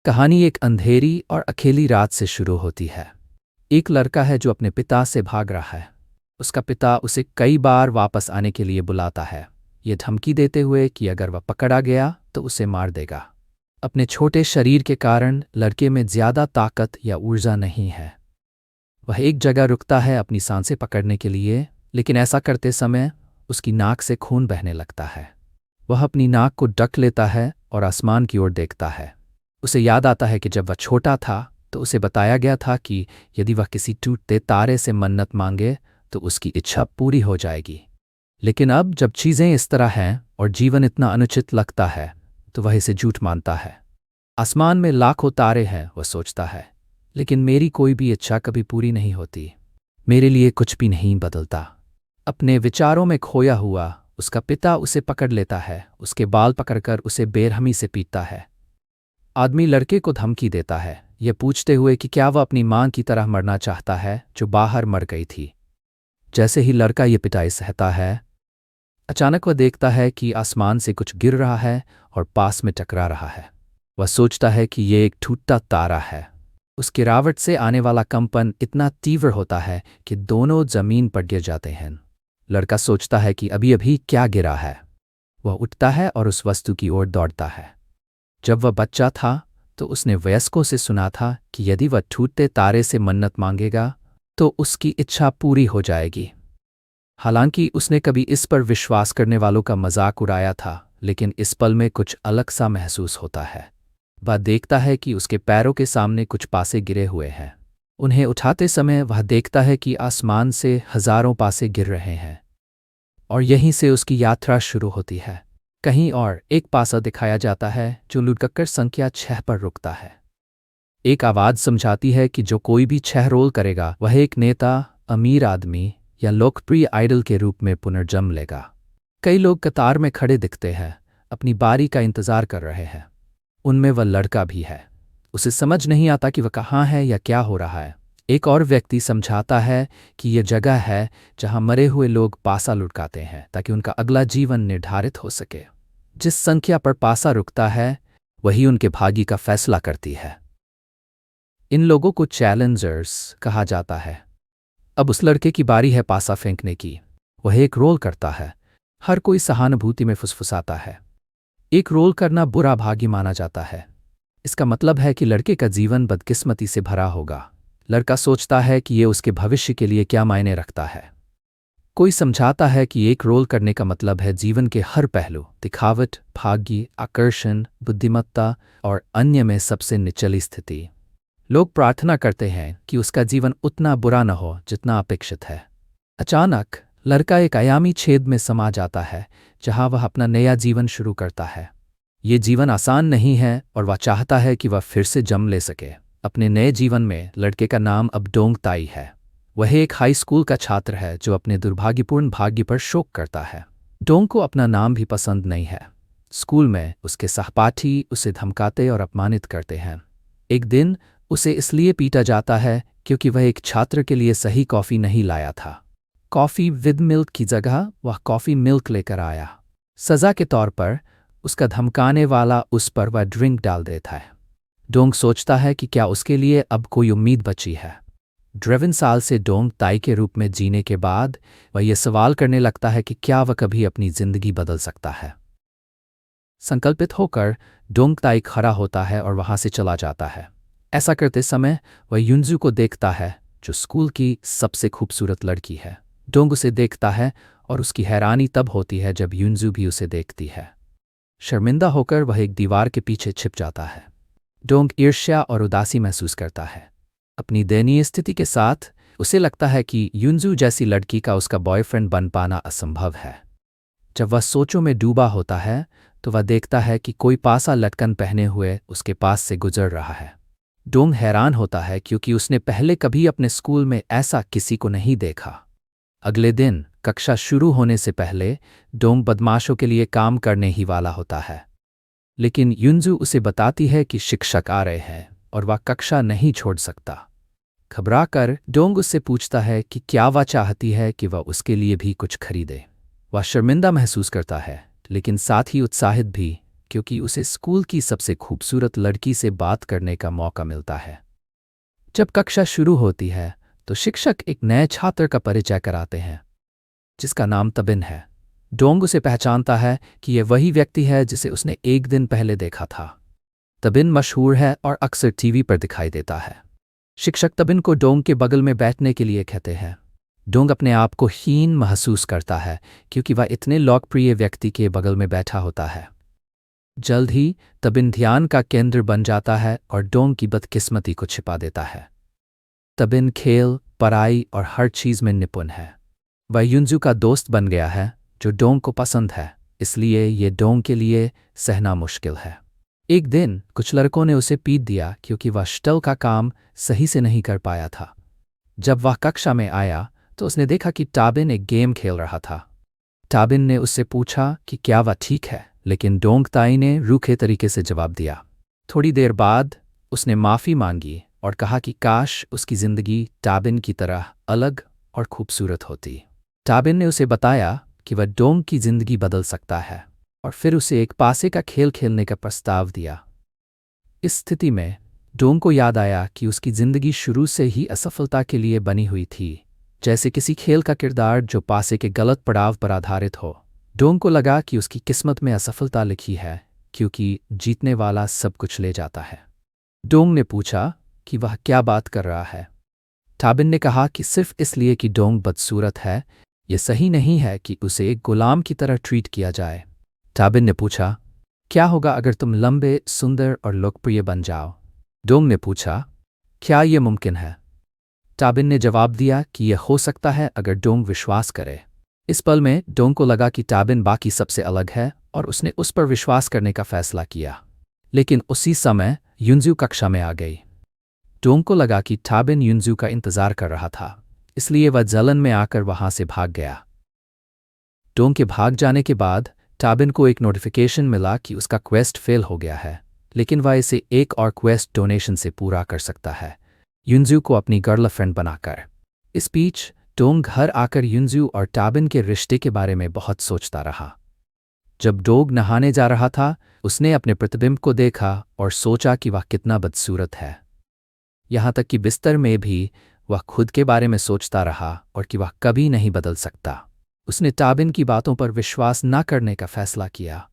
कहानी एक अंधेरी और अकेली रात से शुरू होती है। एक लड़का है जो अपने पिता से भाग रहा है। उसका पिता उसे कई बार वापस आने के लिए बुलाता है, ये धमकी देते हुए कि अगर वह पकड़ा गया तो उसे मार देगा। अपने छोटे शरीर के कारण लड़के में ज्यादा ताकत या ऊर्जा नहीं है। वह एक जगह रुकता है अपनी सांसें पकड़ने के लिए, लेकिन ऐसा करते समय उसकी नाक से खून बहने लगता है। वह अपनी नाक को ढक लेता है और आसमान की ओर देखता है। उसे याद आता है कि जब वह छोटा था तो उसे बताया गया था कि यदि वह किसी टूटते तारे से मन्नत मांगे तो उसकी इच्छा पूरी हो जाएगी। लेकिन अब जब चीज़ें इस तरह हैं और जीवन इतना अनुचित लगता है तो वह इसे झूठ मानता है। आसमान में लाखों तारे हैं, वह सोचता है, लेकिन मेरी कोई भी इच्छा कभी पूरी नहीं होती। मेरे लिए कुछ भी नहीं बदलता। अपने विचारों में खोया हुआ उसका पिता उसे पकड़ लेता है, उसके बाल पकड़कर उसे बेरहमी से पीटता है। आदमी लड़के को धमकी देता है, यह पूछते हुए कि क्या वह अपनी मां की तरह मरना चाहता है जो बाहर मर गई थी। जैसे ही लड़का ये पिटाई सहता है, अचानक वह देखता है कि आसमान से कुछ गिर रहा है और पास में टकरा रहा है। वह सोचता है कि ये एक टूटता तारा है। उस गिरावट से आने वाला कंपन इतना तीव्र होता है कि दोनों जमीन पर गिर जाते हैं। लड़का सोचता है कि अभी अभी क्या गिरा है। वह उठता है और उस वस्तु की ओर दौड़ता है। जब वह बच्चा था तो उसने वयस्कों से सुना था कि यदि वह टूटते तारे से मन्नत मांगेगा तो उसकी इच्छा पूरी हो जाएगी। हालांकि उसने कभी इस पर विश्वास करने वालों का मजाक उड़ाया था, लेकिन इस पल में कुछ अलग सा महसूस होता है। वह देखता है कि उसके पैरों के सामने कुछ पासे गिरे हुए हैं। उन्हें उठाते समय वह देखता है कि आसमान से हजारों पासे गिर रहे हैं और यहीं से उसकी यात्रा शुरू होती है। कहीं और एक पासा दिखाया जाता है जो लुढ़ककर संख्या 6 पर रुकता है। एक आवाज समझाती है कि जो कोई भी 6 रोल करेगा वह एक नेता, अमीर आदमी या लोकप्रिय आइडल के रूप में पुनर्जन्म लेगा। कई लोग कतार में खड़े दिखते हैं, अपनी बारी का इंतजार कर रहे हैं। उनमें वह लड़का भी है। उसे समझ नहीं आता कि वह कहाँ है या क्या हो रहा है। एक और व्यक्ति समझाता है कि यह जगह है जहां मरे हुए लोग पासा लुढ़काते हैं ताकि उनका अगला जीवन निर्धारित हो सके। जिस संख्या पर पासा रुकता है वही उनके भाग्य का फैसला करती है। इन लोगों को चैलेंजर्स कहा जाता है। अब उस लड़के की बारी है पासा फेंकने की। वह एक रोल करता है। हर कोई सहानुभूति में फुसफुसाता है। एक रोल करना बुरा भाग्य माना जाता है। इसका मतलब है कि लड़के का जीवन बदकिस्मती से भरा होगा। लड़का सोचता है कि ये उसके भविष्य के लिए क्या मायने रखता है। कोई समझाता है कि एक रोल करने का मतलब है जीवन के हर पहलू, दिखावट, भाग्य, आकर्षण, बुद्धिमत्ता और अन्य में सबसे निचली स्थिति। लोग प्रार्थना करते हैं कि उसका जीवन उतना बुरा न हो जितना अपेक्षित है। अचानक लड़का एक आयामी छेद में समा जाता है जहां वह अपना नया जीवन शुरू करता है। ये जीवन आसान नहीं है और वह चाहता है कि वह फिर से जन्म ले सके। अपने नए जीवन में लड़के का नाम अब डोंग ताई है। वह एक हाई स्कूल का छात्र है जो अपने दुर्भाग्यपूर्ण भाग्य पर शोक करता है। डोंग को अपना नाम भी पसंद नहीं है। स्कूल में उसके सहपाठी उसे धमकाते और अपमानित करते हैं। एक दिन उसे इसलिए पीटा जाता है क्योंकि वह एक छात्र के लिए सही कॉफ़ी नहीं लाया था। कॉफ़ी विद मिल्क की जगह वह कॉफ़ी मिल्क लेकर आया। सज़ा के तौर पर उसका धमकाने वाला उस पर वह ड्रिंक डाल देता है। डोंग सोचता है कि क्या उसके लिए अब कोई उम्मीद बची है। 11 साल से डोंग ताई के रूप में जीने के बाद वह यह सवाल करने लगता है कि क्या वह कभी अपनी जिंदगी बदल सकता है। संकल्पित होकर डोंग ताई खड़ा होता है और वहां से चला जाता है। ऐसा करते समय वह युनजू को देखता है जो स्कूल की सबसे खूबसूरत लड़की है। डोंग उसे देखता है और उसकी हैरानी तब होती है जब युनजू भी उसे देखती है। शर्मिंदा होकर वह एक दीवार के पीछे छिप जाता है। डोंग ईर्ष्या और उदासी महसूस करता है। अपनी दयनीय स्थिति के साथ उसे लगता है कि युनजू जैसी लड़की का उसका बॉयफ्रेंड बन पाना असंभव है। जब वह सोचों में डूबा होता है तो वह देखता है कि कोई पासा लटकन पहने हुए उसके पास से गुजर रहा है। डोंग हैरान होता है क्योंकि उसने पहले कभी अपने स्कूल में ऐसा किसी को नहीं देखा। अगले दिन कक्षा शुरू होने से पहले डोंग बदमाशों के लिए काम करने ही वाला होता है, लेकिन युनजू उसे बताती है कि शिक्षक आ रहे हैं और वह कक्षा नहीं छोड़ सकता। घबराकर डोंग उससे पूछता है कि क्या वह चाहती है कि वह उसके लिए भी कुछ खरीदे। वह शर्मिंदा महसूस करता है लेकिन साथ ही उत्साहित भी क्योंकि उसे स्कूल की सबसे खूबसूरत लड़की से बात करने का मौका मिलता है। जब कक्षा शुरू होती है तो शिक्षक एक नए छात्र का परिचय कराते हैं जिसका नाम तबिन है। डोंग उसे पहचानता है कि यह वही व्यक्ति है जिसे उसने एक दिन पहले देखा था। तबिन मशहूर है और अक्सर टीवी पर दिखाई देता है। शिक्षक तबिन को डोंग के बगल में बैठने के लिए कहते हैं। डोंग अपने आप को हीन महसूस करता है क्योंकि वह इतने लोकप्रिय व्यक्ति के बगल में बैठा होता है। जल्द ही तबिन ध्यान का केंद्र बन जाता है और डोंग की बदकिस्मती को छिपा देता है। तबिन खेल, पढ़ाई और हर चीज में निपुण है। वह युनजू का दोस्त बन गया है जो डोंग को पसंद है, इसलिए ये डोंग के लिए सहना मुश्किल है। एक दिन कुछ लड़कों ने उसे पीट दिया क्योंकि वह शटल का काम सही से नहीं कर पाया था। जब वह कक्षा में आया तो उसने देखा कि टाबिन एक गेम खेल रहा था। टाबिन ने उससे पूछा कि क्या वह ठीक है, लेकिन डोंग ताई ने रूखे तरीके से जवाब दिया। थोड़ी देर बाद उसने माफ़ी मांगी और कहा कि काश उसकी ज़िंदगी टाबिन की तरह अलग और खूबसूरत होती। टाबिन ने उसे बताया कि वह डोंग की ज़िंदगी बदल सकता है और फिर उसे एक पासे का खेल खेलने का प्रस्ताव दिया। इस स्थिति में डोंग को याद आया कि उसकी ज़िंदगी शुरू से ही असफलता के लिए बनी हुई थी, जैसे किसी खेल का किरदार जो पासे के गलत पड़ाव पर आधारित हो। डोंग को लगा कि उसकी किस्मत में असफलता लिखी है क्योंकि जीतने वाला सब कुछ ले जाता है। डोंग ने पूछा कि वह क्या बात कर रहा है। टाबिन ने कहा कि सिर्फ इसलिए कि डोंग बदसूरत है, यह सही नहीं है कि उसे एक गुलाम की तरह ट्रीट किया जाए। टाबिन ने पूछा, क्या होगा अगर तुम लंबे, सुंदर और लोकप्रिय बन जाओ? डोंग ने पूछा, क्या यह मुमकिन है? टाबिन ने जवाब दिया कि यह हो सकता है अगर डोंग विश्वास करे। इस पल में डोंग को लगा कि टाबिन बाकी सबसे अलग है और उसने उस पर विश्वास करने का फैसला किया। लेकिन उसी समय युनजू कक्षा में आ गई। डोंग को लगा कि टाबिन युनजू का इंतजार कर रहा था, इसलिए वह जलन में आकर वहां से भाग गया। डोंग के भाग जाने के बाद टाबिन को एक नोटिफिकेशन मिला कि उसका क्वेस्ट फेल हो गया है, लेकिन वह इसे एक और क्वेस्ट डोनेशन से पूरा कर सकता है, युनजू को अपनी गर्लफ्रेंड बनाकर। इस बीच डोंग घर आकर युनजू और टाबिन के रिश्ते के बारे में बहुत सोचता रहा। जब डोंग नहाने जा रहा था, उसने अपने प्रतिबिंब को देखा और सोचा कि वह कितना बदसूरत है। यहाँ तक कि बिस्तर में भी वह खुद के बारे में सोचता रहा और कि वह कभी नहीं बदल सकता। उसने टाबिन की बातों पर विश्वास न करने का फैसला किया।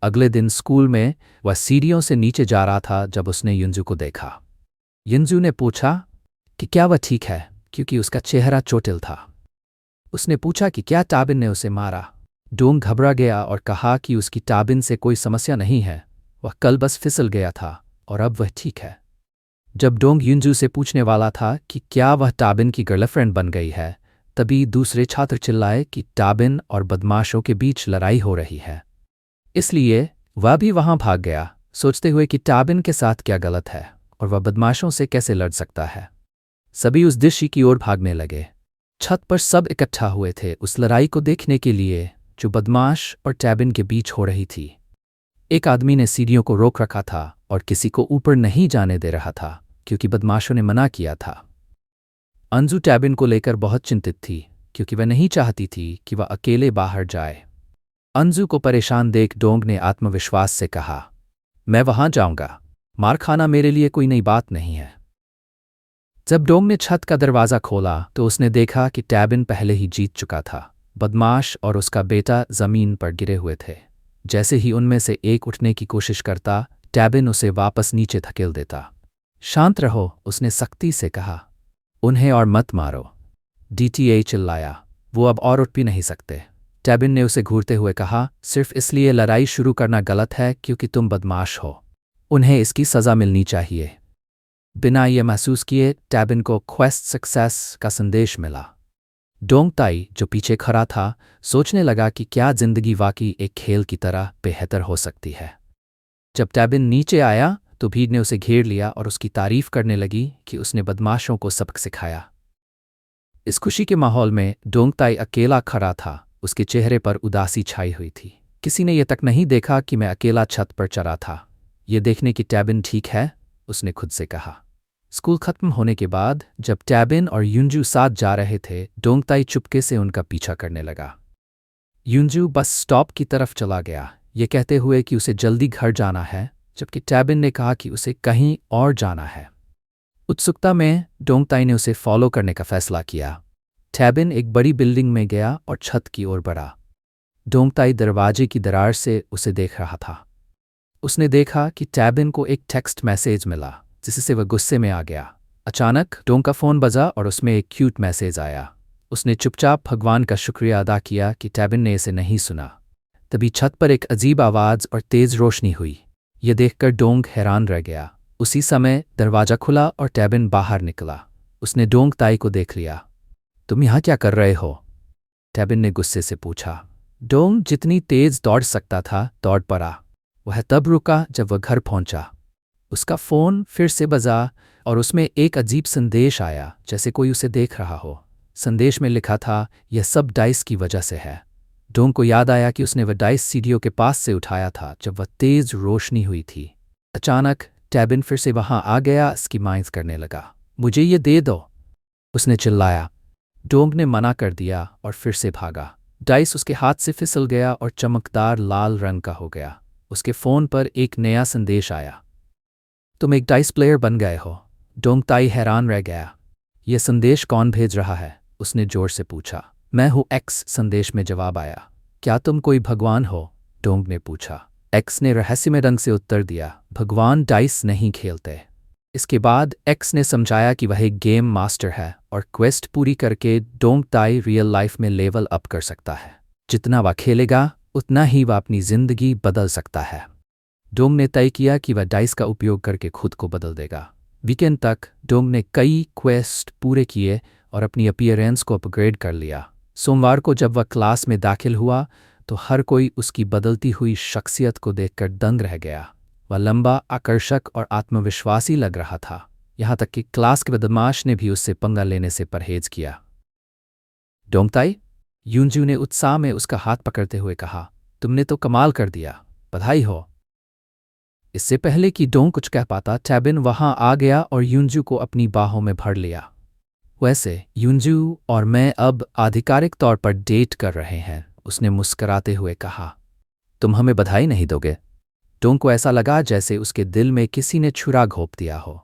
अगले दिन स्कूल में वह सीढ़ियों से नीचे जा रहा था जब उसने युनजू को देखा। युनजू ने पूछा कि क्या वह ठीक है, क्योंकि उसका चेहरा चोटिल था। उसने पूछा कि क्या टाबिन ने उसे मारा। डोंग घबरा गया और कहा कि उसकी टाबिन से कोई समस्या नहीं है, वह कल बस फिसल गया था और अब वह ठीक है। जब डोंग युनजू से पूछने वाला था कि क्या वह टाबिन की गर्लफ्रेंड बन गई है, तभी दूसरे छात्र चिल्लाए कि टाबिन और बदमाशों के बीच लड़ाई हो रही है। इसलिए वह भी वहां भाग गया, सोचते हुए कि टाबिन के साथ क्या गलत है और वह बदमाशों से कैसे लड़ सकता है। सभी उस दिशा की ओर भागने लगे। छत पर सब इकट्ठा हुए थे उस लड़ाई को देखने के लिए जो बदमाश और टाबिन के बीच हो रही थी। एक आदमी ने सीढ़ियों को रोक रखा था और किसी को ऊपर नहीं जाने दे रहा था क्योंकि बदमाशों ने मना किया था। अंजू टाबिन को लेकर बहुत चिंतित थी क्योंकि वह नहीं चाहती थी कि वह अकेले बाहर जाए। अंजू को परेशान देख डोंग ने आत्मविश्वास से कहा, मैं वहां जाऊंगा, मार खाना मेरे लिए कोई नई बात नहीं है। जब डोंग ने छत का दरवाज़ा खोला तो उसने देखा कि टाबिन पहले ही जीत चुका था। बदमाश और उसका बेटा ज़मीन पर गिरे हुए थे। जैसे ही उनमें से एक उठने की कोशिश करता, टाबिन उसे वापस नीचे धकेल देता। शांत रहो, उसने सख्ती से कहा, उन्हें और मत मारो। डीटीए चिल्लाया, वो अब और उठ भी नहीं सकते। टाबिन ने उसे घूरते हुए कहा, सिर्फ इसलिए लड़ाई शुरू करना गलत है क्योंकि तुम बदमाश हो। उन्हें इसकी सज़ा मिलनी चाहिए। बिना ये महसूस किए टाबिन को क्वेस्ट सक्सेस का संदेश मिला। डोंग ताई जो पीछे खड़ा था सोचने लगा कि क्या जिंदगी वाकई एक खेल की तरह बेहतर हो सकती है। जब टाबिन नीचे आया तो भीड़ ने उसे घेर लिया और उसकी तारीफ करने लगी कि उसने बदमाशों को सबक सिखाया। इस खुशी के माहौल में डोंग ताई अकेला खड़ा था, उसके चेहरे पर उदासी छाई हुई थी। किसी ने यह तक नहीं देखा कि मैं अकेला छत पर चढ़ा था, ये देखने की टाबिन ठीक है, उसने खुद से कहा। स्कूल खत्म होने के बाद जब टाबिन और युनजू साथ जा रहे थे, डोंग ताई चुपके से उनका पीछा करने लगा। युनजू बस स्टॉप की तरफ चला गया। ये कहते हुए कि उसे जल्दी घर जाना है, जबकि टैबिन ने कहा कि उसे कहीं और जाना है। उत्सुकता में डोंगताई ने उसे फॉलो करने का फैसला किया। टैबिन एक बड़ी बिल्डिंग में गया और छत की ओर बढ़ा। डोंगताई दरवाजे की दरार से उसे देख रहा था। उसने देखा कि टैबिन को एक टेक्स्ट मैसेज मिला, जिससे वह गुस्से में आ गया। अचानक डोंग का फ़ोन बजा और उसमें एक क्यूट मैसेज आया। उसने चुपचाप भगवान का शुक्रिया अदा किया कि टैबिन ने इसे नहीं सुना। तभी छत पर एक अजीब आवाज़ और तेज़ रोशनी हुई। यह देखकर डोंग हैरान रह गया। उसी समय दरवाज़ा खुला और टैबिन बाहर निकला। उसने डोंगताई को देख लिया। तुम यहाँ क्या कर रहे हो? टैबिन ने गुस्से से पूछा। डोंग जितनी तेज़ दौड़ सकता था दौड़ पड़ा। वह तब रुका जब वह घर पहुंचा। उसका फ़ोन फिर से बजा और उसमें एक अजीब संदेश आया, जैसे कोई उसे देख रहा हो। संदेश में लिखा था, यह सब डाइस की वजह से है। डोंग को याद आया कि उसने वह डाइस सीढ़ियों के पास से उठाया था जब वह तेज़ रोशनी हुई थी। अचानक टैबिन फिर से वहां आ गया, स्कीमाइज करने लगा। मुझे ये दे दो, उसने चिल्लाया। डोंग ने मना कर दिया और फिर से भागा। डाइस उसके हाथ से फिसल गया और चमकदार लाल रंग का हो गया। उसके फ़ोन पर एक नया संदेश आया। तुम एक डाइस प्लेयर बन गए हो। डोंगताई हैरान रह गया। यह संदेश कौन भेज रहा है? उसने जोर से पूछा। मैं हूँ एक्स, संदेश में जवाब आया। क्या तुम कोई भगवान हो? डोंग ने पूछा। एक्स ने रहस्यमय रंग से उत्तर दिया, भगवान डाइस नहीं खेलते। इसके बाद एक्स ने समझाया कि वह एक गेम मास्टर है और क्वेस्ट पूरी करके डोंगताई रियल लाइफ में लेवल अप कर सकता है। जितना वह खेलेगा उतना ही वह अपनी जिंदगी बदल सकता है। डोंग ने तय किया कि वह डाइस का उपयोग करके खुद को बदल देगा। वीकेंड तक डोंग ने कई क्वेस्ट पूरे किए और अपनी अपीयरेंस को अपग्रेड कर लिया। सोमवार को जब वह क्लास में दाखिल हुआ तो हर कोई उसकी बदलती हुई शख्सियत को देखकर दंग रह गया। वह लंबा, आकर्षक और आत्मविश्वासी लग रहा था, यहाँ तक कि क्लास के बदमाश ने भी उससे पंगा लेने से परहेज किया। डोंगताई, यूंजू ने उत्साह में उसका हाथ पकड़ते हुए कहा, तुमने तो कमाल कर दिया, बधाई हो। इससे पहले कि डोंग कुछ कह पाता, टैबिन वहां आ गया और यूंजू को अपनी बाहों में भर लिया। वैसे यूंजू और मैं अब आधिकारिक तौर पर डेट कर रहे हैं, उसने मुस्कराते हुए कहा। तुम हमें बधाई नहीं दोगे? डोंग को ऐसा लगा जैसे उसके दिल में किसी ने छुरा घोंप दिया हो।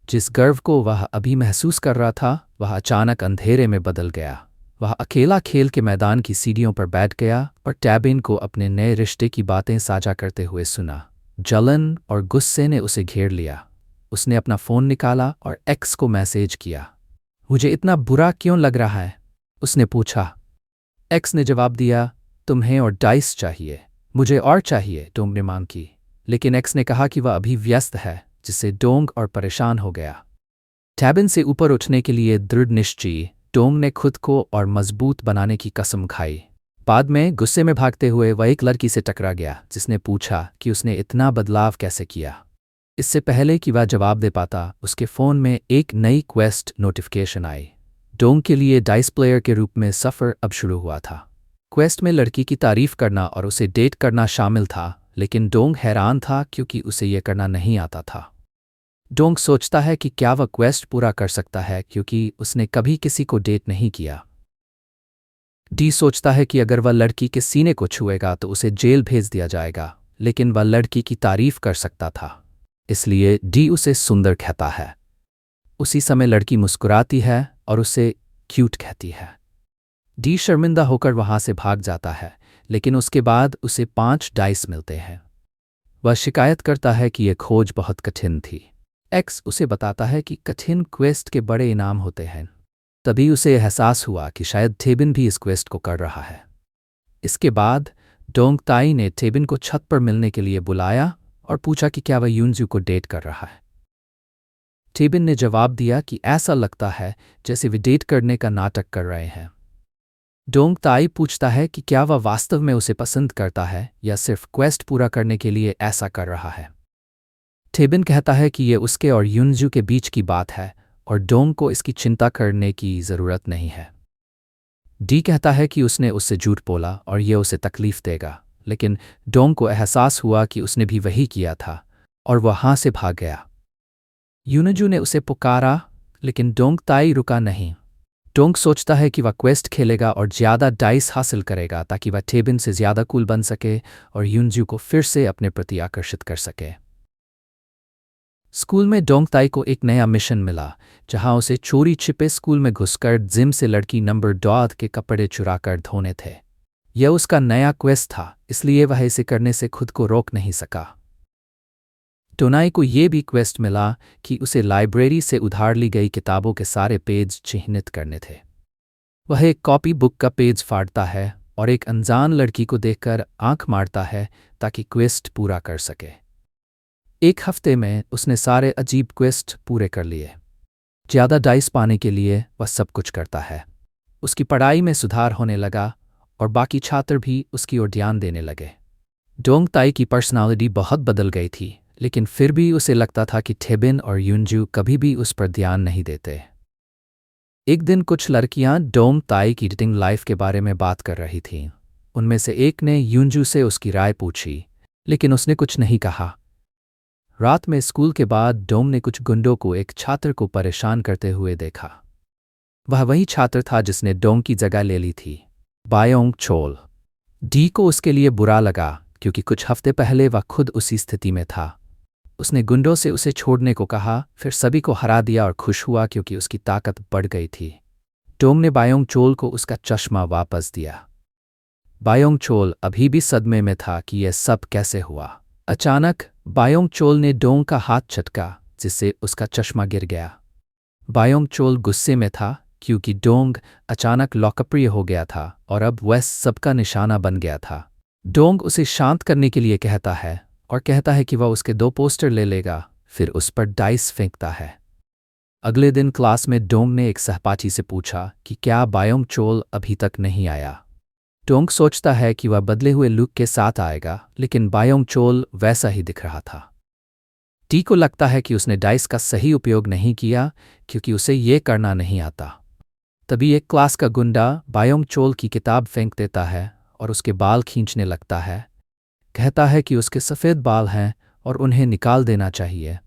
जिस गर्व को वह अभी महसूस कर रहा था वह अचानक अंधेरे में बदल गया। वह अकेला खेल के मैदान की सीढ़ियों पर बैठ गया और टैबिन को अपने नए रिश्ते की बातें साझा करते हुए सुना। जलन और गुस्से ने उसे घेर लिया। उसने अपना फ़ोन निकाला और एक्स को मैसेज किया। मुझे इतना बुरा क्यों लग रहा है? उसने पूछा। एक्स ने जवाब दिया, तुम्हें और डाइस चाहिए। मुझे और चाहिए, डोंग ने मांग की। लेकिन एक्स ने कहा कि वह अभी व्यस्त है, जिससे डोंग और परेशान हो गया। टैबिन से ऊपर उठने के लिए दृढ़ निश्चयी डोंग ने खुद को और मजबूत बनाने की कसम खाई। बाद में गुस्से में भागते हुए वह एक लड़की से टकरा गया, जिसने पूछा कि उसने इतना बदलाव कैसे किया। इससे पहले कि वह जवाब दे पाता, उसके फ़ोन में एक नई क्वेस्ट नोटिफिकेशन आई। डोंग के लिए डाइस प्लेयर के रूप में सफ़र अब शुरू हुआ था। क्वेस्ट में लड़की की तारीफ करना और उसे डेट करना शामिल था, लेकिन डोंग हैरान था क्योंकि उसे यह करना नहीं आता था। डोंग सोचता है कि क्या वह क्वेस्ट पूरा कर सकता है क्योंकि उसने कभी किसी को डेट नहीं किया। डी सोचता है कि अगर वह लड़की के सीने को छुएगा तो उसे जेल भेज दिया जाएगा, लेकिन वह लड़की की तारीफ कर सकता था, इसलिए डी उसे सुंदर कहता है। उसी समय लड़की मुस्कुराती है और उसे क्यूट कहती है। डी शर्मिंदा होकर वहां से भाग जाता है, लेकिन उसके बाद उसे 5 डाइस मिलते हैं। वह शिकायत करता है कि यह खोज बहुत कठिन थी। एक्स उसे बताता है कि कठिन क्वेस्ट के बड़े इनाम होते हैं। तभी उसे एहसास हुआ कि शायद टैबिन भी इस क्वेस्ट को कर रहा है। इसके बाद डोंगताई ने टैबिन को छत पर मिलने के लिए बुलाया और पूछा कि क्या वह यूंजू को डेट कर रहा है। टैबिन ने जवाब दिया कि ऐसा लगता है जैसे वे डेट करने का नाटक कर रहे हैं। डोंगताई पूछता है कि क्या वह वास्तव में उसे पसंद करता है या सिर्फ क्वेस्ट पूरा करने के लिए ऐसा कर रहा है। टैबिन कहता है कि यह उसके और यूंजू के बीच की बात है और डोंग को इसकी चिंता करने की ज़रूरत नहीं है। डी कहता है कि उसने उससे झूठ बोला और यह उसे तकलीफ देगा, लेकिन डोंग को एहसास हुआ कि उसने भी वही किया था और वह वहां से भाग गया। यूनजू ने उसे पुकारा, लेकिन डोंगताई रुका नहीं। डोंग सोचता है कि वह क्वेस्ट खेलेगा और ज़्यादा डाइस हासिल करेगा ताकि वह टेबिन से ज़्यादा कूल बन सके और यूनजू को फिर से अपने प्रति आकर्षित कर सके। स्कूल में डोंग ताई को एक नया मिशन मिला, जहां उसे चोरी छिपे स्कूल में घुसकर जिम से लड़की नंबर 2 के कपड़े चुराकर धोने थे। यह उसका नया क्वेस्ट था, इसलिए वह इसे करने से खुद को रोक नहीं सका। टोनाई को यह भी क्वेस्ट मिला कि उसे लाइब्रेरी से उधार ली गई किताबों के सारे पेज चिह्नित करने थे। वह एक कॉपी बुक का पेज फाड़ता है और एक अनजान लड़की को देखकर आंख मारता है ताकि क्वेस्ट पूरा कर सके। एक हफ्ते में उसने सारे अजीब क्वेस्ट पूरे कर लिए। ज़्यादा डाइस पाने के लिए वह सब कुछ करता है। उसकी पढ़ाई में सुधार होने लगा और बाकी छात्र भी उसकी ओर ध्यान देने लगे। डोंग ताई की पर्सनालिटी बहुत बदल गई थी, लेकिन फिर भी उसे लगता था कि टेबिन और यूनजू कभी भी उस पर ध्यान नहीं देते। एक दिन कुछ लड़कियां डोंग ताई की डेटिंग लाइफ के बारे में बात कर रही थीं। उनमें से एक ने यूनजू से उसकी राय पूछी, लेकिन उसने कुछ नहीं कहा। रात में स्कूल के बाद डोंग ने कुछ गुंडों को एक छात्र को परेशान करते हुए देखा। वह वही छात्र था जिसने डोंग की जगह ले ली थी, बायोंग चोल। डी को उसके लिए बुरा लगा क्योंकि कुछ हफ्ते पहले वह खुद उसी स्थिति में था। उसने गुंडों से उसे छोड़ने को कहा, फिर सभी को हरा दिया और खुश हुआ क्योंकि उसकी ताकत बढ़ गई थी। डोंग ने बायोंग चोल को उसका चश्मा वापस दिया। बायोंग चोल अभी भी सदमे में था कि यह सब कैसे हुआ। अचानक बायोंग चोल ने डोंग का हाथ झटका, जिससे उसका चश्मा गिर गया। बायोंग चोल गुस्से में था क्योंकि डोंग अचानक लोकप्रिय हो गया था और अब वह सबका निशाना बन गया था। डोंग उसे शांत करने के लिए कहता है और कहता है कि वह उसके 2 पोस्टर ले लेगा, फिर उस पर डाइस फेंकता है। अगले दिन क्लास में डोंग ने एक सहपाठी से पूछा कि क्या बायोंग चोल अभी तक नहीं आया। डोंग सोचता है कि वह बदले हुए लुक के साथ आएगा, लेकिन बायोंग चोल वैसा ही दिख रहा था। टी को लगता है कि उसने डाइस का सही उपयोग नहीं किया क्योंकि उसे ये करना नहीं आता। तभी एक क्लास का गुंडा बायोंग चोल की किताब फेंक देता है और उसके बाल खींचने लगता है। कहता है कि उसके सफ़ेद बाल हैं और उन्हें निकाल देना चाहिए।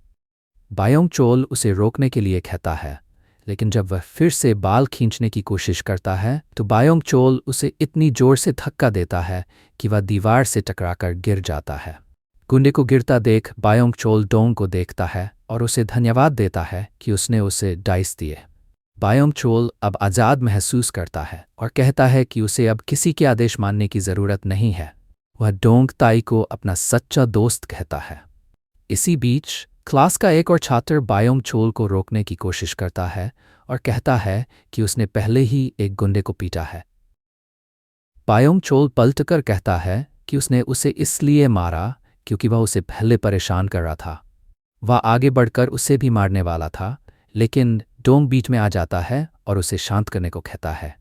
बायोंग चोल उसे रोकने के लिए कहता है, लेकिन जब वह फिर से बाल खींचने की कोशिश करता है तो बायोंग चोल उसे इतनी जोर से धक्का देता है कि वह दीवार से टकराकर गिर जाता है। गुंडे को गिरता देख बायोंग चोल डोंग को देखता है और उसे धन्यवाद देता है कि उसने उसे डाइस दिए। बायोंग चोल अब आज़ाद महसूस करता है और कहता है कि उसे अब किसी के आदेश मानने की ज़रूरत नहीं है। वह डोंग ताई को अपना सच्चा दोस्त कहता है। इसी बीच क्लास का एक और छात्र बायोंग चोल को रोकने की कोशिश करता है और कहता है कि उसने पहले ही एक गुंडे को पीटा है। बायोंग चोल पलटकर कहता है कि उसने उसे इसलिए मारा क्योंकि वह उसे पहले परेशान कर रहा था। वह आगे बढ़कर उसे भी मारने वाला था, लेकिन डोंग बीच में आ जाता है और उसे शांत करने को कहता है।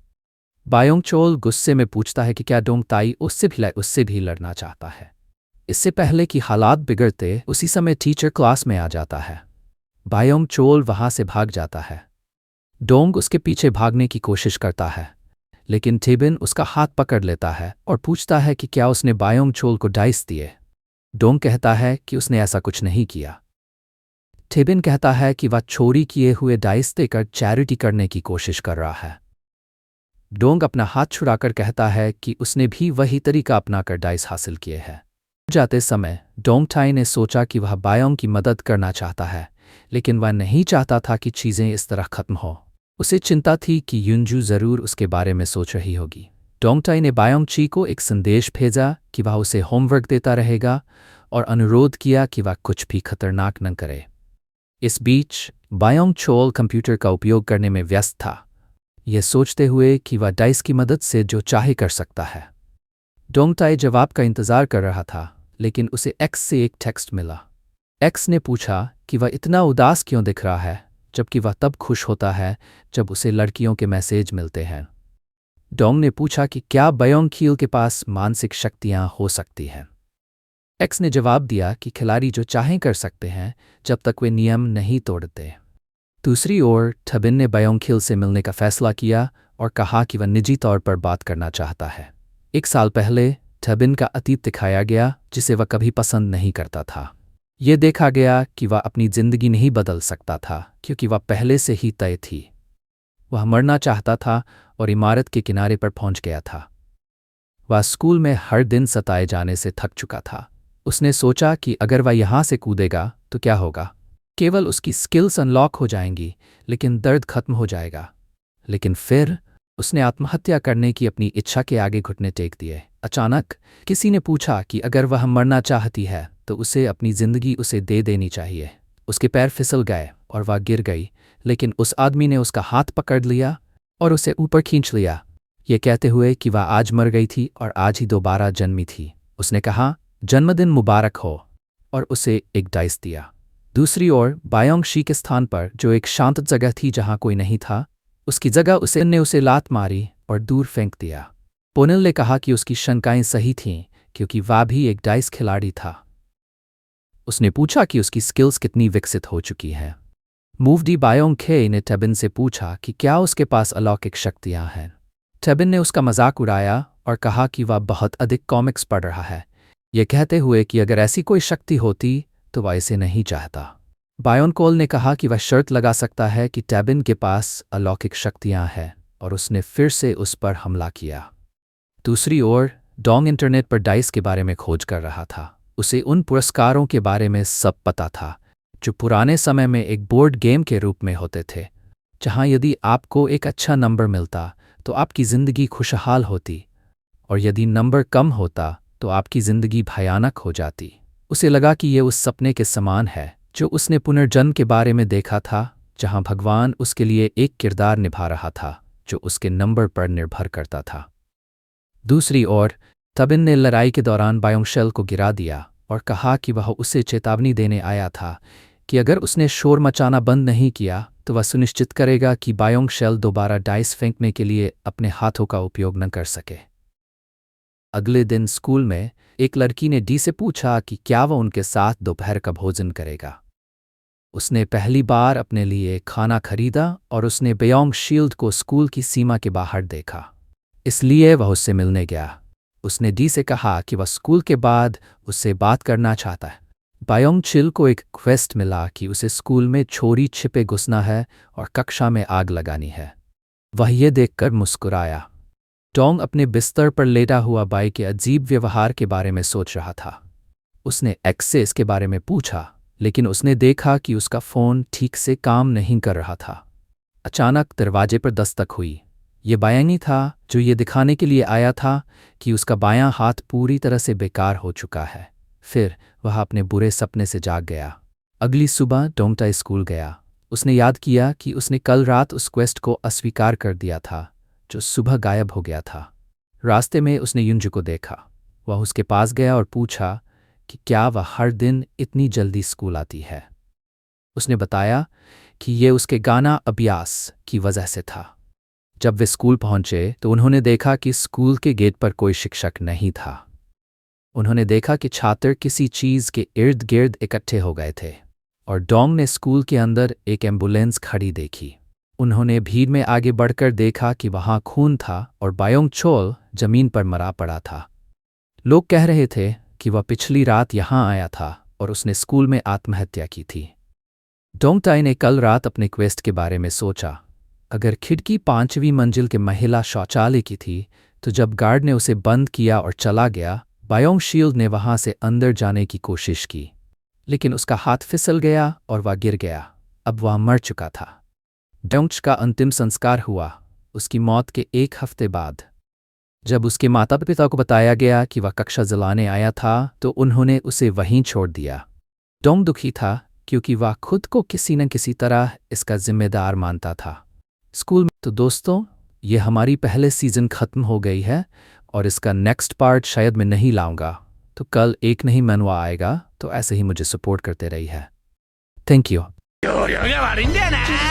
बायोंग चोल गुस्से में पूछता है कि क्या डोंग ताई उससे भी लड़ना चाहता है। इससे पहले कि हालात बिगड़ते उसी समय टीचर क्लास में आ जाता है। बायोंग चोल वहां से भाग जाता है। डोंग उसके पीछे भागने की कोशिश करता है, लेकिन टेबिन उसका हाथ पकड़ लेता है और पूछता है कि क्या उसने बायोंग चोल को डाइस दिए। डोंग कहता है कि उसने ऐसा कुछ नहीं किया। टेबिन कहता है कि वह चोरी किए हुए डाइस देकर चैरिटी करने की कोशिश कर रहा है। डोंग अपना हाथ छुड़ाकर कहता है कि उसने भी वही तरीका अपनाकर डाइस हासिल किए हैं। जाते समय डोंग ताई ने सोचा कि वह बायोंग की मदद करना चाहता है, लेकिन वह नहीं चाहता था कि चीज़ें इस तरह खत्म हो। उसे चिंता थी कि यूनजू ज़रूर उसके बारे में सोच रही होगी। डोंग ताई ने बायोंग ची को एक संदेश भेजा कि वह उसे होमवर्क देता रहेगा और अनुरोध किया कि वह कुछ भी खतरनाक न करे। इस बीच बायोंग चोल कंप्यूटर का उपयोग करने में व्यस्त था, यह सोचते हुए कि वह डाइस की मदद से जो चाहे कर सकता है। डोंग ताई जवाब का इंतज़ार कर रहा था, लेकिन उसे एक्स से एक टेक्स्ट मिला। एक्स ने पूछा कि वह इतना उदास क्यों दिख रहा है, जबकि वह तब खुश होता है जब उसे लड़कियों के मैसेज मिलते हैं। डोंग ने पूछा कि क्या बायोंग चोल के पास मानसिक शक्तियाँ हो सकती हैं। एक्स ने जवाब दिया कि खिलाड़ी जो चाहें कर सकते हैं जब तक वे नियम नहीं तोड़ते। दूसरी ओर टेबिन ने बायोंग चोल से मिलने का फैसला किया और कहा कि वह निजी तौर पर बात करना चाहता है। 1 साल पहले टेबिन का अतीत दिखाया गया जिसे वह कभी पसंद नहीं करता था। ये देखा गया कि वह अपनी जिंदगी नहीं बदल सकता था क्योंकि वह पहले से ही तय थी। वह मरना चाहता था और इमारत के किनारे पर पहुंच गया था। वह स्कूल में हर दिन सताए जाने से थक चुका था। उसने सोचा कि अगर वह यहाँ से कूदेगा तो क्या होगा। केवल उसकी स्किल्स अनलॉक हो जाएंगी, लेकिन दर्द खत्म हो जाएगा। लेकिन फिर उसने आत्महत्या करने की अपनी इच्छा के आगे घुटने टेक दिए। अचानक किसी ने पूछा कि अगर वह मरना चाहती है तो उसे अपनी जिंदगी उसे दे देनी चाहिए। उसके पैर फिसल गए और वह गिर गई, लेकिन उस आदमी ने उसका हाथ पकड़ लिया और उसे ऊपर खींच लिया, ये कहते हुए कि वह आज मर गई थी और आज ही दोबारा जन्मी थी। उसने कहा, जन्मदिन मुबारक हो, और उसे एक डाइस दिया। दूसरी ओर बायोंग शी के स्थान पर, जो एक शांत जगह थी जहां कोई नहीं था, उसकी जगह उसे लात मारी और दूर फेंक दिया। पोनिल ने कहा कि उसकी शंकाएं सही थीं, क्योंकि वह भी एक डाइस खिलाड़ी था। उसने पूछा कि उसकी स्किल्स कितनी विकसित हो चुकी हैं। मूव डी बायोंग खे ने टेबिन से पूछा कि क्या उसके पास अलौकिक शक्तियां हैं। टेबिन ने उसका मजाक उड़ाया और कहा कि वह बहुत अधिक कॉमिक्स पढ़ रहा है, ये कहते हुए कि अगर ऐसी कोई शक्ति होती तो वह इसे नहीं चाहता। बायोन कोल ने कहा कि वह शर्त लगा सकता है कि टेबिन के पास अलौकिक शक्तियां हैं, और उसने फिर से उस पर हमला किया। दूसरी ओर डोंग इंटरनेट पर डाइस के बारे में खोज कर रहा था। उसे उन पुरस्कारों के बारे में सब पता था जो पुराने समय में एक बोर्ड गेम के रूप में होते थे, जहां यदि आपको एक अच्छा नंबर मिलता तो आपकी ज़िंदगी खुशहाल होती, और यदि नंबर कम होता तो आपकी ज़िंदगी भयानक हो जाती। उसे लगा कि ये उस सपने के समान है जो उसने पुनर्जन्म के बारे में देखा था, जहां भगवान उसके लिए एक किरदार निभा रहा था जो उसके नंबर पर निर्भर करता था। दूसरी ओर तबिन ने लड़ाई के दौरान बायोंगशेल को गिरा दिया और कहा कि वह उसे चेतावनी देने आया था कि अगर उसने शोर मचाना बंद नहीं किया तो वह सुनिश्चित करेगा कि बायोंगशेल दोबारा डाइस फेंकने के लिए अपने हाथों का उपयोग न कर सके। अगले दिन स्कूल में एक लड़की ने डी से पूछा कि क्या वह उनके साथ दोपहर का भोजन करेगा। उसने पहली बार अपने लिए खाना खरीदा और उसने बेयोंग शील्ड को स्कूल की सीमा के बाहर देखा, इसलिए वह उससे मिलने गया। उसने डी से कहा कि वह स्कूल के बाद उससे बात करना चाहता है। बायोंग चिल को एक क्वेस्ट मिला कि उसे स्कूल में चोरी छिपे घुसना है और कक्षा में आग लगानी है। वह ये देखकर मुस्कुराया। डोंग अपने बिस्तर पर लेटा हुआ बाई के अजीब व्यवहार के बारे में सोच रहा था। उसने एक्स से इसके बारे में पूछा, लेकिन उसने देखा कि उसका फ़ोन ठीक से काम नहीं कर रहा था। अचानक दरवाजे पर दस्तक हुई। ये बायांगी था जो ये दिखाने के लिए आया था कि उसका बायां हाथ पूरी तरह से बेकार हो चुका है। फिर वह अपने बुरे सपने से जाग गया। अगली सुबह डोंगटा स्कूल गया। उसने याद किया कि उसने कल रात उस क्वेस्ट को अस्वीकार कर दिया था जो सुबह गायब हो गया था। रास्ते में उसने युंजू को देखा। वह उसके पास गया और पूछा कि क्या वह हर दिन इतनी जल्दी स्कूल आती है। उसने बताया कि ये उसके गाना अभ्यास की वजह से था। जब वे स्कूल पहुंचे तो उन्होंने देखा कि स्कूल के गेट पर कोई शिक्षक नहीं था। उन्होंने देखा कि छात्र किसी चीज़ के इर्द गिर्द इकट्ठे हो गए थे, और डोंग ने स्कूल के अंदर एक एम्बुलेंस खड़ी देखी। उन्होंने भीड़ में आगे बढ़कर देखा कि वहां खून था और बायोंग चोल जमीन पर मरा पड़ा था। लोग कह रहे थे कि वह पिछली रात यहां आया था और उसने स्कूल में आत्महत्या की थी। डोंगटाई ने कल रात अपने क्वेस्ट के बारे में सोचा। अगर खिड़की 5वीं मंजिल के महिला शौचालय की थी, तो जब गार्ड ने उसे बंद किया और चला गया, बायोंग शील्ड ने वहां से अंदर जाने की कोशिश की, लेकिन उसका हाथ फिसल गया और वह गिर गया। अब वह मर चुका था। डोंग का अंतिम संस्कार हुआ उसकी मौत के 1 हफ्ते बाद। जब उसके माता पिता को बताया गया कि वह कक्षा जलाने आया था, तो उन्होंने उसे वहीं छोड़ दिया। डोंग दुखी था क्योंकि वह खुद को किसी न किसी तरह इसका जिम्मेदार मानता था। स्कूल में तो दोस्तों, ये हमारी पहले सीज़न ख़त्म हो गई है और इसका नेक्स्ट पार्ट शायद मैं नहीं लाऊंगा, तो कल एक नहीं मनवा आएगा। तो ऐसे ही मुझे सपोर्ट करते रही है। Thank you.